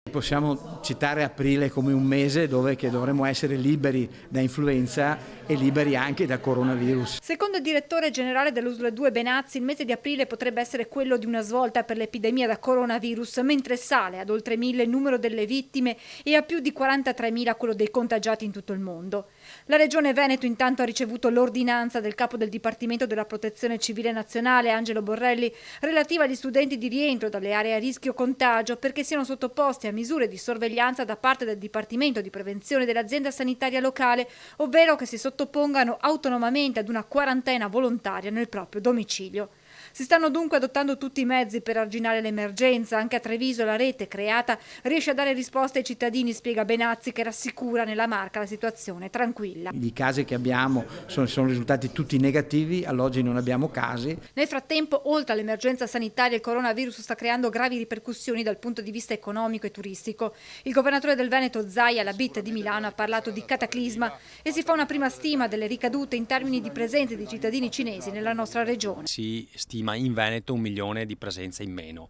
Possiamo citare aprile come un mese dove che dovremo essere liberi da influenza e liberi anche da coronavirus. Secondo il direttore generale dell'USL 2 Benazzi, il mese di aprile potrebbe essere quello di una svolta per l'epidemia da coronavirus, mentre sale ad oltre 1000 il numero delle vittime e a più di 43.000 quello dei contagiati in tutto il mondo. La Regione Veneto intanto ha ricevuto l'ordinanza del capo del Dipartimento della Protezione Civile Nazionale, Angelo Borrelli, relativa agli studenti di rientro dalle aree a rischio contagio perché siano sottoposti a misure di sorveglianza da parte del Dipartimento di Prevenzione dell'azienda sanitaria locale, ovvero che si sottopongano autonomamente ad una quarantena volontaria nel proprio domicilio. Si stanno dunque adottando tutti i mezzi per arginare l'emergenza. Anche a Treviso la rete creata riesce a dare risposte ai cittadini, spiega Benazzi, che rassicura nella Marca la situazione è tranquilla. I casi che abbiamo sono risultati tutti negativi, all'oggi non abbiamo casi. Nel frattempo, oltre all'emergenza sanitaria, il coronavirus sta creando gravi ripercussioni dal punto di vista economico e turistico. Il governatore del Veneto Zaia, alla BIT di Milano, ha parlato di cataclisma e si fa una prima stima delle ricadute in termini di presenze di cittadini cinesi nella nostra regione. Si stima in Veneto 1 milione di presenze in meno.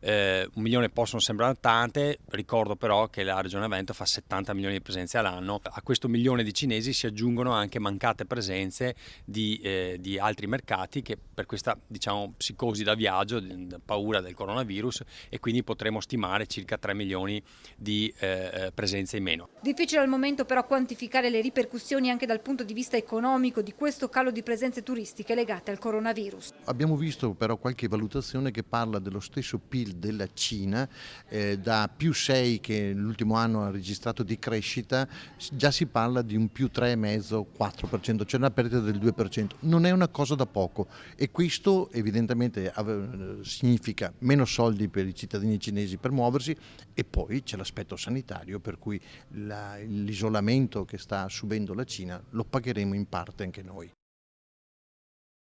1 milione possono sembrare tante, ricordo però che la regione Veneto fa 70 milioni di presenze all'anno. A questo 1 milione di cinesi si aggiungono anche mancate presenze di altri mercati che per questa psicosi da viaggio, da paura del coronavirus, e quindi potremo stimare circa 3 milioni di presenze in meno. Difficile al momento però quantificare le ripercussioni anche dal punto di vista economico di questo calo di presenze turistiche legate al coronavirus. Abbiamo visto però qualche valutazione che parla dello stesso PIL della Cina, da +6 che l'ultimo anno ha registrato di crescita, già si parla di un +3,5-4%, cioè una perdita del 2%. Non è una cosa da poco e questo evidentemente significa meno soldi per i cittadini cinesi per muoversi, e poi c'è l'aspetto sanitario, per cui l'isolamento che sta subendo la Cina lo pagheremo in parte anche noi.